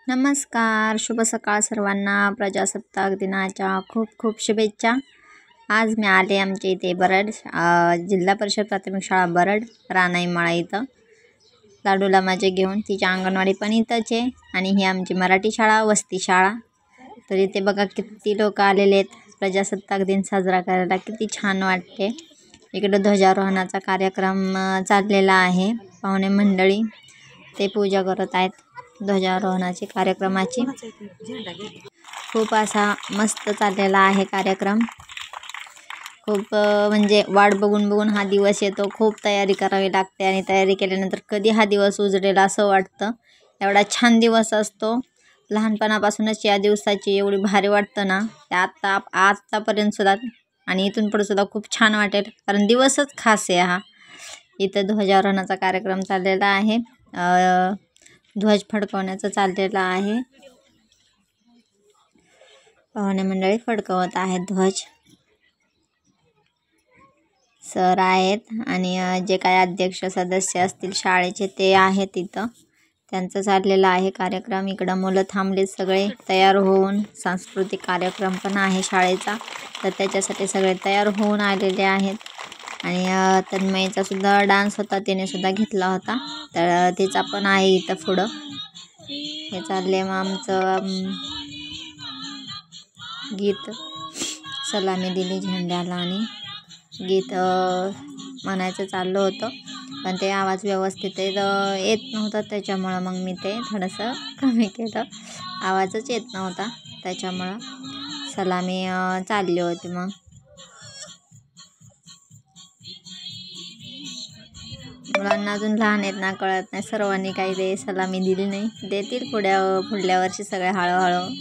नमस्कार, शुभ सकाळ सर्वांना. प्रजासत्ताक दिनाच्या खूप खूप शुभेच्छा. आज मी आले आमच्या इथे बरड जिल्हा परिषद प्राथमिक शाळा बरड रानाईमाळा इथं लाडूला माझे घेऊन. तिची अंगणवाडी पण इथंच आहे आणि ही आमची मराठी शाळा वस्ती शाळा. तर इथे बघा किती लोक आलेले आहेत प्रजासत्ताक दिन साजरा करायला. किती छान वाटते. इकडे ध्वजारोहणाचा कार्यक्रम चाललेला आहे. पाहुणे मंडळी ते पूजा करत आहेत ध्वजारोहणाची कार्यक्रमाची. खूप असा मस्त चाललेला आहे कार्यक्रम. खूप म्हणजे वाट बघून हा दिवस येतो. खूप तयारी करावी लागते आणि तयारी केल्यानंतर कधी हा दिवस उजडेल असं वाटतं. एवढा छान दिवस असतो. लहानपणापासूनच या दिवसाची एवढी भारी वाटतं ना, ते आत्तापर्यंत सुद्धा आणि इथून पुढे सुद्धा खूप छान वाटेल, कारण दिवसच खास आहे हा. इथं ध्वजारोहणाचा कार्यक्रम चाललेला आहे. ध्वज फडकवण्याचं चाललेलं आहे. पाहुणे मंडळी फडकवत आहेत ध्वज. सर आहेत आणि जे काय अध्यक्ष सदस्य असतील शाळेचे ते आहेत इथं. त्यांचं चाललेलं आहे कार्यक्रम. इकडं मुलं थांबले सगळे तयार होऊन. सांस्कृतिक कार्यक्रम पण आहे शाळेचा, तर त्याच्यासाठी सगळे तयार होऊन आलेले आहेत. आणि तन्मयीचा सुद्धा डान्स होता, तिने सुद्धा घेतला होता, तर तिचा पण आहे इथं पुढं. हे चालले मग आमचं गीत. सलामी दिली झेंड्याला आणि गीत म्हणायचं चाललं होतं, पण ते आवाज व्यवस्थित येत नव्हता, त्याच्यामुळं मग मी ते थोडंसं कमी केलं. आवाजच येत नव्हता, त्याच्यामुळं सलामी चालली होती. मग मुलांना अजून लहान आहेत ना, कळत नाही. सर्वांनी काही ते सलामी दिली नाही, देतील पुढल्या वर्षी सगळे हळूहळू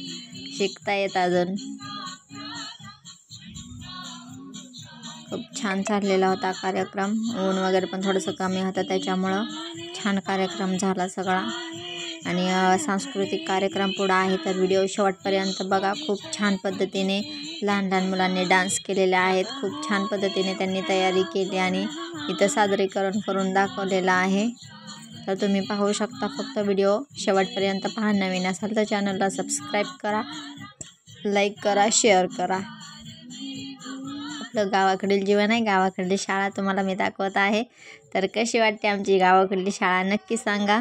शिकता येत अजून. खूप छान चाललेला होता कार्यक्रम. ऊन वगैरे पण थोडंसं कमी होतं, त्याच्यामुळं छान कार्यक्रम झाला सगळा. आणि सांस्कृतिक कार्यक्रम पुढं आहे, तर व्हिडिओ शेवटपर्यंत बघा. खूप छान पद्धतीने लहान मुलांनी डान्स केलेले आहेत. खूप छान पद्धतीने त्यांनी तयारी केली आणि इथं सादरीकरण करून दाखवलेलं आहे, तर तुम्ही पाहू शकता. फक्त व्हिडिओ शेवटपर्यंत पहा. नवीन असाल तर चॅनलला सबस्क्राईब करा, लाईक करा, शेअर करा. आपलं गावाकडील जीवन आहे, गावाकडली शाळा तुम्हाला मी दाखवत आहे. तर कशी वाटते आमची गावाकडली शाळा नक्की सांगा.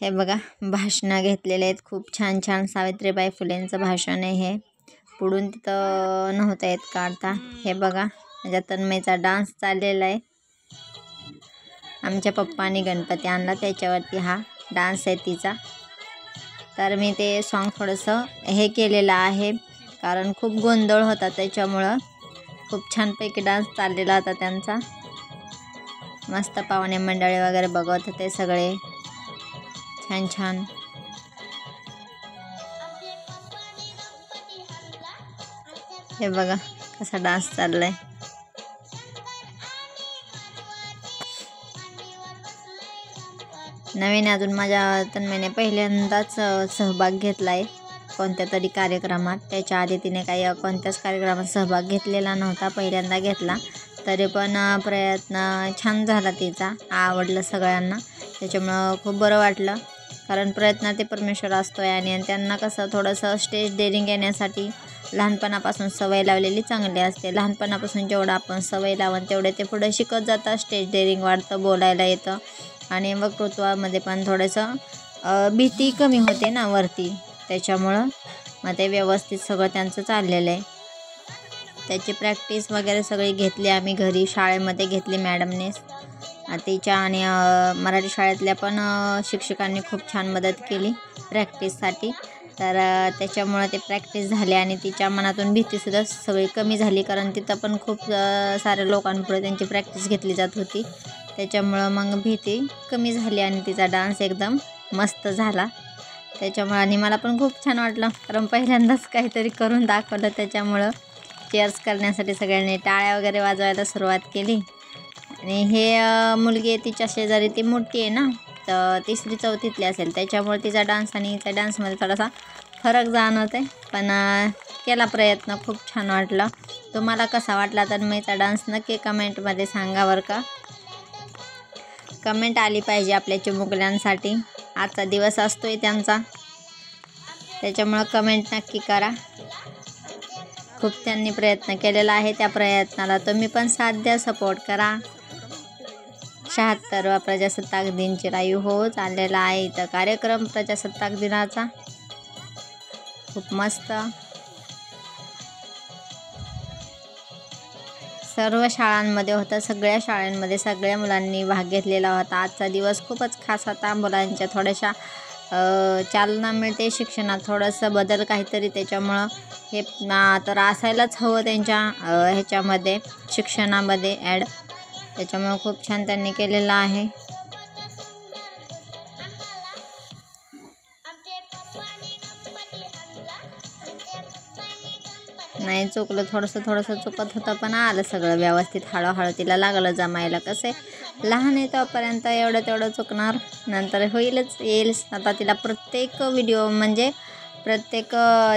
हे बघा भाषणं घेतलेले आहेत. खूप छान छान सावित्रीबाई फुलेंचं भाषण आहे हे. पुढून तिथं नव्हतं येत काढता. हे बघा माझ्या तन्मयीचा डान्स चाललेला आहे. आमच्या पप्पांनी गणपती आणला, त्याच्यावरती हा डान्स आहे तिचा. तर मी ते सॉन्ग थोडंसं हे केलेलं आहे, कारण खूप गोंधळ होता, त्याच्यामुळं खूप छानपैकी डान्स चाललेला होता त्यांचा. मस्त पाहुणे मंडळी वगैरे बघत होते सगळे छान छान. हे बघा कसा डान्स चाललाय. नवीन अजून माझ्या तन्मयीने पहिल्यांदाच सहभाग घेतला आहे कोणत्या तरी कार्यक्रमात. त्याच्या आधी तिने काही कोणत्याच कार्यक्रमात सहभाग घेतलेला नव्हता, पहिल्यांदा घेतला. तरी पण प्रयत्न छान झाला तिचा, आवडलं सगळ्यांना, त्याच्यामुळं खूप बरं वाटलं. कारण प्रयत्न ते परमेश्वर असतो आहे आणि त्यांना कसं थोडंसं स्टेज डेअरिंग येण्यासाठी लहानपणापासून सवय लावलेली चांगली असते. लहानपणापासून जेवढं आपण सवय लावून तेवढे ते पुढे शिकत जातात. स्टेज डेअरिंग वाढतं, बोलायला येतं आणि वक्तृत्वामध्ये पण थोडंसं भीती कमी होते ना वरती, त्याच्यामुळं मग ते व्यवस्थित सगळं त्यांचं चाललेलं आहे. त्याची प्रॅक्टिस वगैरे सगळी घेतली आम्ही घरी, शाळेमध्ये घेतली मॅडमने तिच्या, आणि मराठी शाळेतल्या पण शिक्षकांनी खूप छान मदत केली प्रॅक्टिससाठी. तर त्याच्यामुळं ते प्रॅक्टिस झाली आणि तिच्या मनातून भीतीसुद्धा सगळी कमी झाली, कारण तिथं पण खूप साऱ्या लोकांपुढे त्यांची प्रॅक्टिस घेतली जात होती, त्याच्यामुळं मग भीती कमी झाली आणि तिचा डान्स एकदम मस्त झाला. त्याच्यामुळं आणि मला पण खूप छान वाटलं, कारण पहिल्यांदाच काहीतरी करून दाखवलं, त्याच्यामुळं चेअर्स करण्यासाठी सगळ्यांनी टाळ्या वगैरे वाजवायला सुरुवात केली. आणि हे मुलगी आहे तिच्या शेजारी, ती मोठी आहे ना, तर 3री-4थीतली असेल, त्याच्यामुळे तिचा डान्स आणि हिचा डान्समध्ये थोडासा फरक जाणवत आहे. पण केला प्रयत्न, खूप छान वाटलं. तुम्हाला कसा वाटला तर मीचा डान्स नक्की कमेंटमध्ये सांगा बरं का. कमेंट आली पाहिजे आपल्या चिमुकल्यांसाठी. आजचा दिवस असतोय त्यांचा, त्याच्यामुळं कमेंट नक्की करा. खूप त्यांनी प्रयत्न केलेला आहे, त्या प्रयत्नाला तुम्ही पण साथ द्या, सपोर्ट करा. 76वा प्रजासत्ताक दिन चिरायू हो चाललेला आहे इथं कार्यक्रम प्रजासत्ताक दिनाचा. खूप मस्त. सर्व शाळांमध्ये होतं, सगळ्या शाळांमध्ये सगळ्या मुलांनी भाग घेतलेला होता. आजचा दिवस खूपच खास होता. मुलांच्या थोड्याशा चालना मिळते शिक्षणात, थोडंसं बदल काहीतरी, त्याच्यामुळं हे तर असायलाच हवं त्यांच्या ह्याच्यामध्ये शिक्षणामध्ये ॲड. त्याच्यामुळं खूप छान त्यांनी केलेलं आहे. नाही चुकलं, थोडंसं चुकत होतं, पण आलं सगळं व्यवस्थित. हळूहळू तिला लागलं जमायला. कसं आहे, लहान आहे तोपर्यंत एवढं तेवढं चुकणार, नंतर होईलच, येईलच. आता तिला प्रत्येक व्हिडिओ म्हणजे प्रत्येक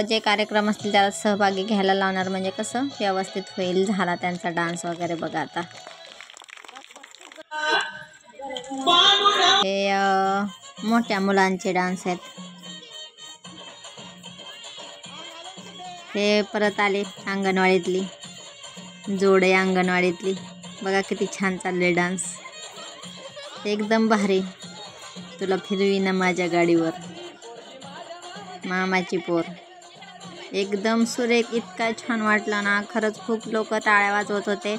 जे कार्यक्रम असतील त्याला सहभागी घ्यायला लावणार, म्हणजे कसं व्यवस्थित होईल. झाला त्यांचा डान्स वगैरे. बघा आता हे मोठ्या मुलांचे डान्स आहेत. हे परत आले अंगणवाडीतली जोड आहे, अंगणवाडीतली. बघा किती छान चालले डान्स, एकदम भारी. तुला फिरवी ना माझ्या गाडीवर, मामाची पोर, एकदम सुरेख. इतका छान वाटला ना, खरंच. खूप लोक टाळ्या वाजवत होते.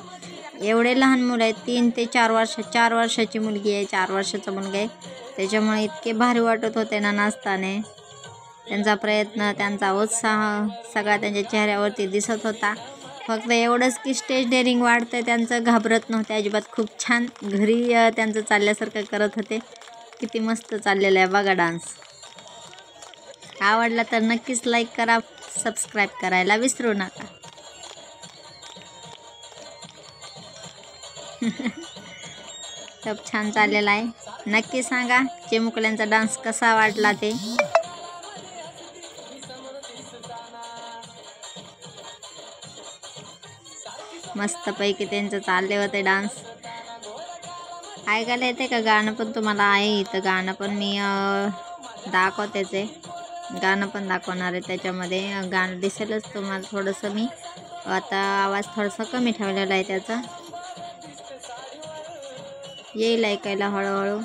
एवढे लहान मुलं आहेत, 3 ते 4 वर्षाची मुलगी आहे, 4 वर्षाचा मुलगा आहे. त्याच्यामुळे इतके भारी वाटत होते ना नाचताने. त्यांचा प्रयत्न, त्यांचा उत्साह सगळा त्यांच्या चेहऱ्यावरती दिसत होता. फक्त एवढंच की स्टेज डेअरिंग वाढतं त्यांचं, घाबरत नव्हते अजिबात. खूप छान घरी त्यांचं चालल्यासारखं करत होते. किती मस्त चाललेलं आहे बघा डान्स. आवडला तर नक्कीच लाईक करा, सबस्क्राईब करायला विसरू नका. खूप छान चाललेला आहे. नक्की सांगा चिमुकल्यांचा डान्स कसा वाटला ते. मस्तपैकी त्यांचं चालले होते डान्स. ऐकायला येते का गाणं पण तुम्हाला आहे इथं. गाणं पण मी दाखवतेच आहे, गाणं पण दाखवणार आहे. त्याच्यामध्ये गाणं दिसेलच तुम्हाला. थोडंसं मी आता आवाज थोडासा कमी ठेवलेला आहे त्याचा, येईल ऐकायला हळूहळू.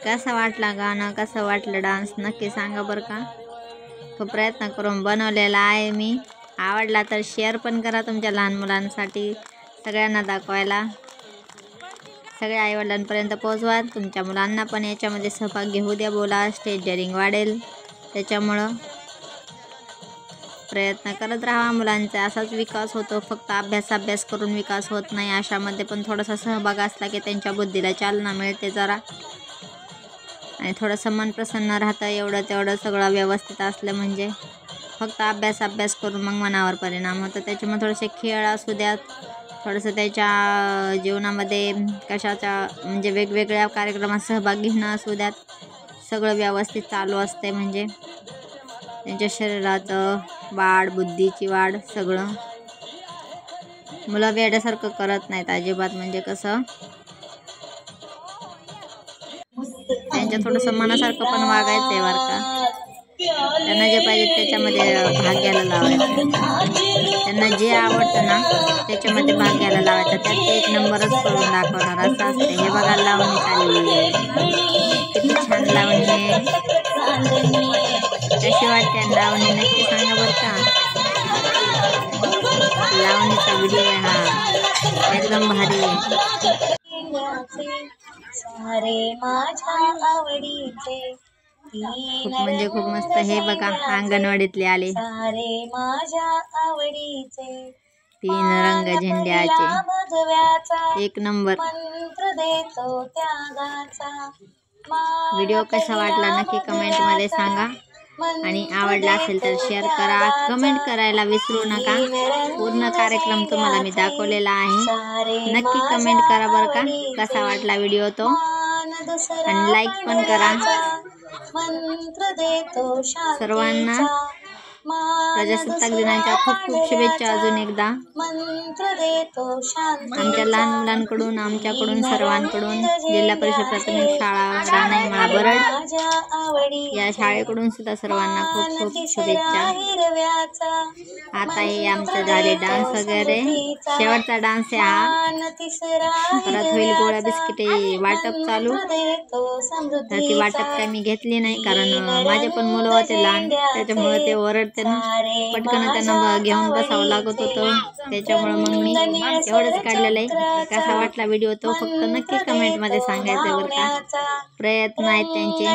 कसं वाटला गाणं, कसं वाटलं डान्स नक्की सांगा बरं का. खूप प्रयत्न करून बनवलेला आहे मी. आवडला तर शेअर पण करा तुमच्या लहान मुलांसाठी, सगळ्यांना दाखवायला. सगळ्या आईवडिलांपर्यंत पोहोचवा. तुमच्या मुलांना पण याच्यामध्ये सहभाग घेऊ द्या. बोला, स्टेज डेअरिंग वाढेल. त्याच्यामुळं प्रयत्न करत राहा. मुलांचा असाच विकास होतो. फक्त अभ्यास करून विकास होत नाही. अशामध्ये पण थोडासा सहभाग असला की त्यांच्या बुद्धीला चालना मिळते जरा, आणि थोडंसं मन प्रसन्न राहतं. एवढं तेवढं सगळं व्यवस्थित असलं म्हणजे. फक्त अभ्यास करून मग मनावर परिणाम होतो. त्याच्यामुळे थोडेसे खेळ असू द्यात, थोडंसं त्याच्या जीवनामध्ये कशाच्या म्हणजे वेगवेगळ्या कार्यक्रमात सहभाग घेणं असू द्यात, सगळं व्यवस्थित चालू असते. म्हणजे त्यांच्या शरीराचं वाढ, बुद्धीची वाढ, सगळं. मुलं वेड्यासारखं करत नाहीत अजिबात. म्हणजे कसं त्यांच्या थोडंसं मनासारखं पण वागायचं आहे बरं का. त्यांना जे पाहिजे त्याच्यामध्ये भाग घ्यायला लावायचं. त्यांना जे आवडतं ना त्याच्यामध्ये भाग घ्यायला लावायचा. त्यात ते 1 नंबरच करून दाखवणार, असं असते. हे बघा लावणी चालली आहे, किती छान लावणी आहे. कशी वाटते लावणी नक्की सांगा बरं का. लावणीचा व्हिडिओ आहे हा, एकदम भारी आहे. खूप म्हणजे खूप मस्त. हे बघा अंगणवाडीतले आले, 3 रंग झेंड्याचे, 1 नंबर. व्हिडिओ कसा वाटला नक्की कमेंटमध्ये सांगा, आणि आवडला असेल तर शेअर करा. कमेंट करायला विसरू नका. पूर्ण कार्यक्रम तुम्हाला मी दाखवलेला आहे. नक्की कमेंट करा बरं का कसा वाटला व्हिडिओ तो, आणि लाईक पण करा. सर्वांना प्रजासत्ताक दिनाच्या खूप खूप शुभेच्छा अजून एकदा आमच्या लहान मुलांकडून, आमच्याकडून, सर्वांकडून, जिल्हा परिषद प्राथमिक शाळा राणाईमळा बरड या शाळेकडून सुद्धा सर्वांना खूप खूप शुभेच्छा. आता हे आमचं झाले डान्स वगैरे, शेवटचा डान्स आहे हा. परत होईल गोळ्या बिस्किटे वाटप चालू. तर ती वाटप काय मी घेतली नाही, कारण माझे पण मुलं होते लहान, त्याच्यामुळे ते ओरडते ना, पटकन त्यांना घेऊन बसावं लागत होतं. त्याच्यामुळे मग मी एवढंच काढलेलं आहे. कसा वाटला व्हिडिओ तो फक्त नक्की कमेंटमध्ये सांगायचं बरं का. प्रयत्न आहेत त्यांचे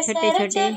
छोटे छोटे.